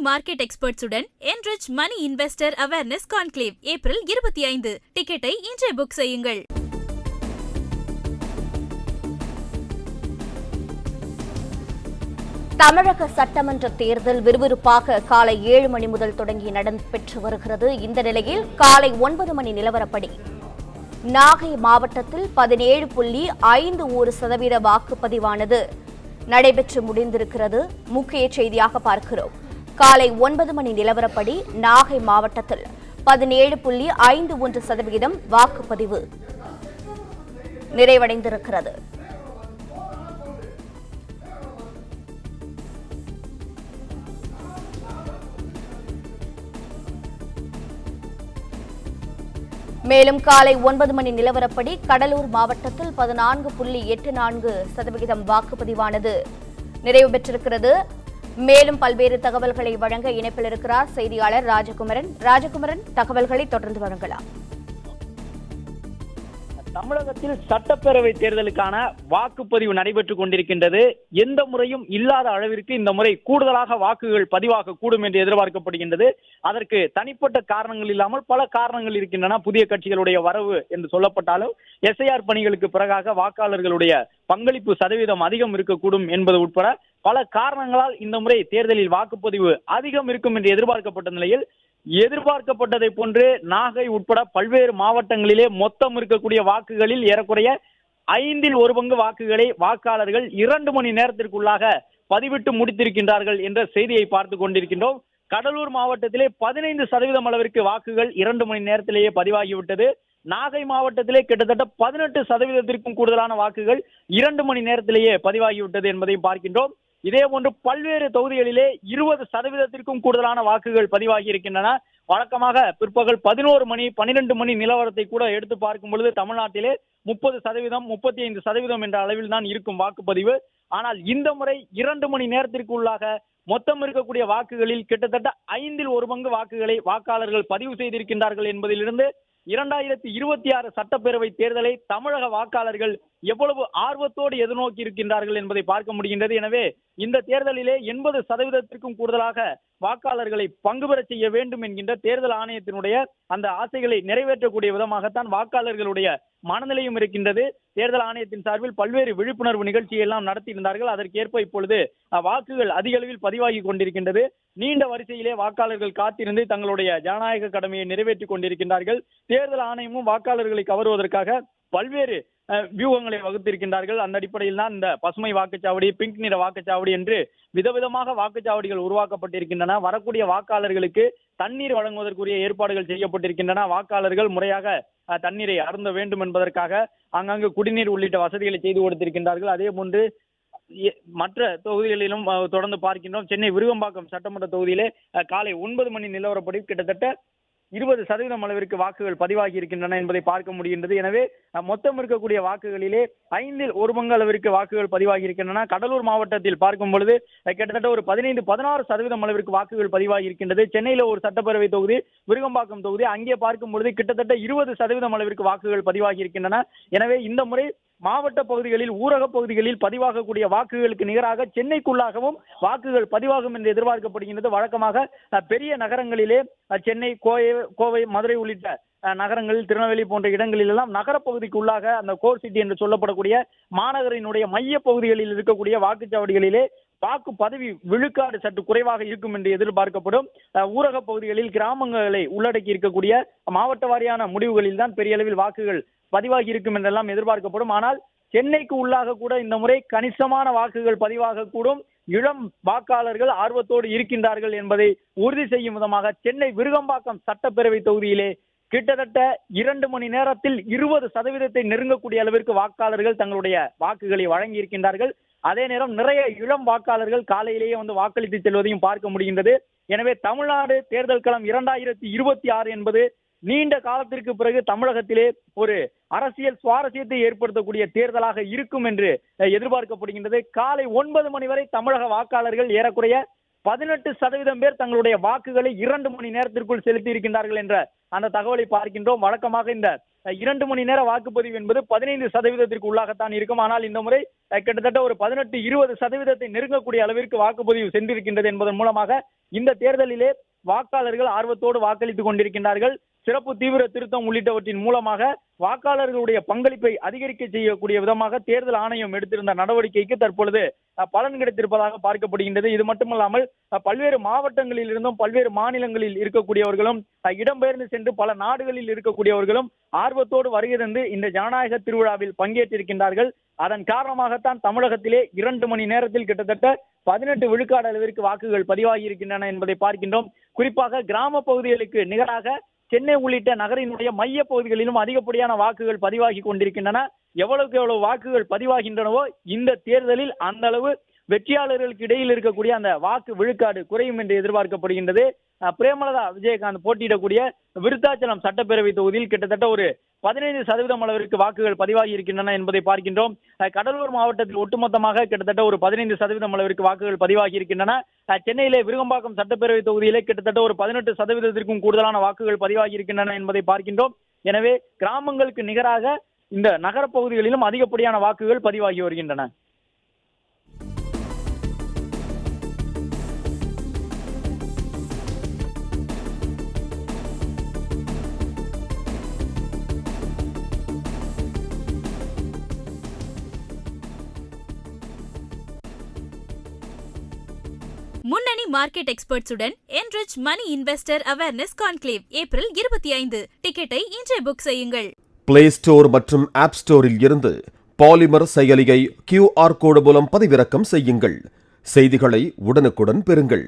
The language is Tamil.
Market எக்ஸ்பர்ட்ஸுடன் enrich money investor awareness conclave April 25. டிக்கெட்டை இன்றே புக் செய்யுங்கள். தமிழக சட்டமன்ற தேர்தல் விறுவிறுப்பாக காலை 7 மணி முதல் தொடங்கி நடைபெற்று வருகிறது. இந்த நிலையில் காலை 9 மணி நிலவரப்படி நாகை மாவட்டத்தில் 17.51% வாக்குப்பதிவானது நடைபெற்று முடிந்திருக்கிறது. முக்கிய செய்தியாக பார்க்கிறோம். காலை 9 மணி நிலவரப்படி நாகை மாவட்டத்தில் 17.51% வாக்குப்பதிவு நிறைவடைந்திருக்கிறது. மேலும் காலை 9 மணி நிலவரப்படி கடலூர் மாவட்டத்தில் 14.84% வாக்குப்பதிவானது நிறைவு பெற்றிருக்கிறது. மேலும் பல்வேறு தகவல்களை வழங்க இணைப்பில் இருக்கிறார் செய்தியாளர் ராஜகுமரன். தகவல்களை தொடர்ந்து வழங்கலாம். தமிழகத்தில் சட்டப்பேரவை தேர்தலுக்கான வாக்குப்பதிவு நடைபெற்றுக் கொண்டிருக்கின்றது. எந்த முறையும் இல்லாத அளவிற்கு இந்த முறை கூடுதலாக வாக்குகள் பதிவாக கூடும் என்று எதிர்பார்க்கப்படுகின்றது. அதற்கு தனிப்பட்ட காரணங்கள் இல்லாமல் பல காரணங்கள் இருக்கின்றன. புதிய கட்சிகளுடைய வரவு என்று சொல்லப்பட்டாலும் எஸ்ஐஆர் பணிகளுக்கு பிறகாக வாக்காளர்களுடைய பங்களிப்பு சதவீதம் அதிகம் இருக்கக்கூடும் என்பது உட்பட பல காரணங்களால் இந்த முறை தேர்தலில் வாக்குப்பதிவு அதிகம் இருக்கும் என்று எதிர்பார்க்கப்பட்ட நிலையில் எதிர்பார்க்கப்பட்டதை போன்று நாகை உட்பட பல்வேறு மாவட்டங்களிலே மொத்தம் இருக்கக்கூடிய வாக்குகளில் ஏறக்குறைய 1/5 வாக்குகளை வாக்காளர்கள் 2 மணி நேரத்திற்குள்ளாக பதிவிட்டு முடித்திருக்கின்றார்கள் என்ற செய்தியை பார்த்து கொண்டிருக்கின்றோம். கடலூர் மாவட்டத்திலே 15% அளவிற்கு வாக்குகள் 2 மணி நேரத்திலேயே பதிவாகிவிட்டது. நாகை மாவட்டத்திலே கிட்டத்தட்ட 18% கூடுதலான வாக்குகள் 2 மணி நேரத்திலேயே பதிவாகிவிட்டது என்பதை பார்க்கின்றோம். இதே போன்று பல்வேறு தொகுதிகளிலே 20% கூடுதலான வாக்குகள் பதிவாகி இருக்கின்றன. வழக்கமாக பிற்பகல் 11 மணி 12 மணி நிலவரத்தை கூட எடுத்து பார்க்கும் பொழுது தமிழ்நாட்டிலே 30%, 35% என்ற அளவில் தான் இருக்கும் வாக்குப்பதிவு. ஆனால் இந்த முறை 2 மணி நேரத்திற்குள்ளாக மொத்தம் இருக்கக்கூடிய வாக்குகளில் கிட்டத்தட்ட 1/5 வாக்குகளை வாக்காளர்கள் பதிவு செய்திருக்கின்றார்கள் என்பதிலிருந்து 2026 சட்டப்பேரவை தேர்தலை தமிழக வாக்காளர்கள் எவ்வளவு ஆர்வத்தோடு எதிர்நோக்கி இருக்கின்றார்கள் என்பதை பார்க்க முடிகின்றது. எனவே இந்த தேர்தலிலே 80% கூடுதலாக வாக்காளர்களை பங்கு பெற செய்ய வேண்டும் என்கின்ற தேர்தல் ஆணையத்தினுடைய அந்த ஆசைகளை நிறைவேற்றக்கூடிய விதமாகத்தான் வாக்காளர்களுடைய மனநிலையும் இருக்கின்றது. தேர்தல் ஆணையத்தின் சார்பில் பல்வேறு விழிப்புணர்வு நிகழ்ச்சியை எல்லாம் நடத்தியிருந்தார்கள். அதற்கேற்ப இப்பொழுது வாக்குகள் அதிக அளவில் பதிவாகி கொண்டிருக்கின்றது. நீண்ட வரிசையிலே வாக்காளர்கள் காத்திருந்து தங்களுடைய ஜனநாயக கடமையை நிறைவேற்றிக் கொண்டிருக்கின்றார்கள். தேர்தல் ஆணையமும் வாக்காளர்களை கவருவதற்காக பல்வேறு வியூகங்களை வகுத்திருக்கின்றார்கள். அந்த அடிப்படையில் தான் இந்த பசுமை வாக்குச்சாவடி, பிங்க் நிற வாக்குச்சாவடி என்று விதவிதமாக வாக்குச்சாவடிகள் உருவாக்கப்பட்டிருக்கின்றன. வரக்கூடிய வாக்காளர்களுக்கு தண்ணீர் வழங்குவதற்குரிய ஏற்பாடுகள் செய்யப்பட்டிருக்கின்றன. வாக்காளர்கள் முறையாக தண்ணீரை அருந்த வேண்டும் என்பதற்காக அங்கங்கு குடிநீர் உள்ளிட்ட வசதிகளை செய்து கொடுத்திருக்கின்றார்கள். அதே போன்று மற்ற தொகுதிகளிலும் தொடர்ந்து பார்க்கின்றோம். சென்னை விருகம்பாக்கம் சட்டமன்ற தொகுதியிலே காலை 9 மணி நிலவரப்படி கிட்டத்தட்ட 20% அளவிற்கு வாக்குகள் பதிவாகி இருக்கின்றன என்பதை பார்க்க முடிகின்றது. எனவே மொத்தம் இருக்கக்கூடிய வாக்குகளிலே 1/5 அளவிற்கு வாக்குகள் பதிவாகி இருக்கின்றன. கடலூர் மாவட்டத்தில் பார்க்கும் பொழுது கிட்டத்தட்ட ஒரு 15-16% அளவிற்கு வாக்குகள் பதிவாகி இருக்கின்றது. சென்னையில ஒரு சட்டப்பேரவை தொகுதி, விருகம்பாக்கம் தொகுதி, அங்கே பார்க்கும் பொழுது கிட்டத்தட்ட 20% அளவிற்கு வாக்குகள் பதிவாகி இருக்கின்றன. எனவே இந்த முறை மாவட்ட பகுதிகளில், ஊரக பகுதிகளில் பதிவாகக்கூடிய வாக்குகளுக்கு நிகராக சென்னைக்குள்ளாகவும் வாக்குகள் பதிவாகும் என்று எதிர்பார்க்கப்படுகின்றது. வழக்கமாக பெரிய நகரங்களிலே சென்னை, கோவை, மதுரை உள்ளிட்ட நகரங்களில், திருநெல்வேலி போன்ற இடங்களில் எல்லாம் நகரப்பகுதிக்குள்ளாக அந்த கோர் சிட்டி என்று சொல்லப்படக்கூடிய மாநகரினுடைய மைய பகுதிகளில் இருக்கக்கூடிய வாக்குச்சாவடிகளிலே வாக்கு பதிவு விழுக்காடு சற்று குறைவாக இருக்கும் என்று எதிர்பார்க்கப்படும். ஊரக பகுதிகளில், கிராமங்களை உள்ளடக்கி இருக்கக்கூடிய மாவட்ட வாரியான முடிவுகளில் தான் பெரிய அளவில் வாக்குகள் பதிவாகி இருக்கும் என்றெல்லாம் எதிர்பார்க்கப்படும். ஆனால் சென்னைக்கு உள்ளாக கூட இந்த முறை கணிசமான வாக்குகள் பதிவாக கூடும். இளம் வாக்காளர்கள் ஆர்வத்தோடு இருக்கின்றார்கள் என்பதை உறுதி செய்யும் விதமாக சென்னை விருகம்பாக்கம் சட்டப்பேரவை தொகுதியிலே கிட்டத்தட்ட 2 மணி நேரத்தில் 20% நெருங்கக்கூடிய அளவிற்கு வாக்காளர்கள் தங்களுடைய வாக்குகளை வழங்கி இருக்கின்றார்கள். அதே நேரம் நிறைய இளம் வாக்காளர்கள் காலையிலேயே வந்து வாக்களித்து செல்வதையும் பார்க்க முடிகின்றது. எனவே தமிழ்நாடு தேர்தல் களம் 2026 என்பது நீண்ட காலத்திற்கு பிறகு தமிழகத்திலே ஒரு அரசியல் சுவாரஸ்யத்தை ஏற்படுத்தக்கூடிய தேர்தலாக இருக்கும் என்று எதிர்பார்க்கப்படுகின்றது. காலை 9 மணி வரை தமிழக வாக்காளர்கள் ஏறக்குறைய 18% பேர் தங்களுடைய வாக்குகளை 2 மணி நேரத்திற்குள் செலுத்தி இருக்கின்றார்கள் என்ற அந்த தகவலை பார்க்கின்றோம். வழக்கமாக இந்த 2 மணி நேர வாக்குப்பதிவு என்பது 15% உள்ளாகத்தான் இருக்கும். ஆனால் இந்த முறை கிட்டத்தட்ட ஒரு 18-20% நெருங்கக்கூடிய அளவிற்கு வாக்குப்பதிவு சென்றிருக்கின்றது என்பதன் மூலமாக இந்த தேர்தலிலே வாக்காளர்கள் ஆர்வத்தோடு வாக்களித்துக் கொண்டிருக்கின்றார்கள். சிறப்பு தீவிர திருத்தம் உள்ளிட்டவற்றின் மூலமாக வாக்காளர்களுடைய பங்களிப்பை அதிகரிக்க செய்யக்கூடிய விதமாக தேர்தல் ஆணையம் எடுத்திருந்த நடவடிக்கைக்கு தற்பொழுது பலன் கிடைத்திருப்பதாக பார்க்கப்படுகின்றது. இது மட்டுமல்லாமல் பல்வேறு மாவட்டங்களில் இருந்தும் பல்வேறு மாநிலங்களில் இருக்கக்கூடியவர்களும் இடம்பெயர்ந்து சென்று பல நாடுகளில் இருக்கக்கூடியவர்களும் ஆர்வத்தோடு வருகை தந்து இந்த ஜனநாயக திருவிழாவில் பங்கேற்றிருக்கின்றார்கள். அதன் காரணமாகத்தான் தமிழகத்திலே 2 மணி நேரத்தில் கிட்டத்தட்ட 18 விழுக்காடு அளவிற்கு வாக்குகள் பதிவாகி இருக்கின்றன என்பதை பார்க்கின்றோம். குறிப்பாக கிராம பகுதிகளுக்கு நிகராக சென்னை உள்ளிட்ட நகரினுடைய மைய பகுதிகளிலும் அதிகப்படியான வாக்குகள் பதிவாகி கொண்டிருக்கின்றன. எவ்வளவுக்கு எவ்வளவு வாக்குகள் பதிவாகின்றனவோ இந்த தேர்தலில் அந்த அளவு வெற்றியாளர்களுக்கு இடையில் இருக்கக்கூடிய அந்த வாக்கு விழுக்காடு குறையும் என்று எதிர்பார்க்கப்படுகின்றது. பிரேமலதா விஜயகாந்த் போட்டியிடக்கூடிய விருத்தாச்சலம் சட்டப்பேரவை தொகுதியில் கிட்டத்தட்ட ஒரு 15% அளவிற்கு வாக்குகள் பதிவாகி இருக்கின்றன என்பதை பார்க்கின்றோம். கடலூர் மாவட்டத்தில் ஒட்டுமொத்தமாக கிட்டத்தட்ட ஒரு 15% அளவிற்கு வாக்குகள் பதிவாகி இருக்கின்றன. சென்னையிலே விருகம்பாக்கம் சட்டப்பேரவை தொகுதியிலே கிட்டத்தட்ட ஒரு 18%க்கும் கூடுதலான வாக்குகள் பதிவாகி இருக்கின்றன என்பதை பார்க்கின்றோம். எனவே கிராமங்களுக்கு நிகராக இந்த நகர பகுதிகளிலும் அதிகப்படியான வாக்குகள் பதிவாகி வருகின்றன. முன்னணி market எக்ஸ்பர்ட்ஸுடன் enrich money investor awareness conclave April 25. டிக்கெட்டை இன்றே புக் செய்யுங்கள். பிளே ஸ்டோர் மற்றும் ஆப் ஸ்டோரில் இருந்து பாலிமர் செயலியை QR கோடு மூலம் பதிவிறக்கம் செய்யுங்கள். செய்திகளை உடனுக்குடன் பெறுங்கள்.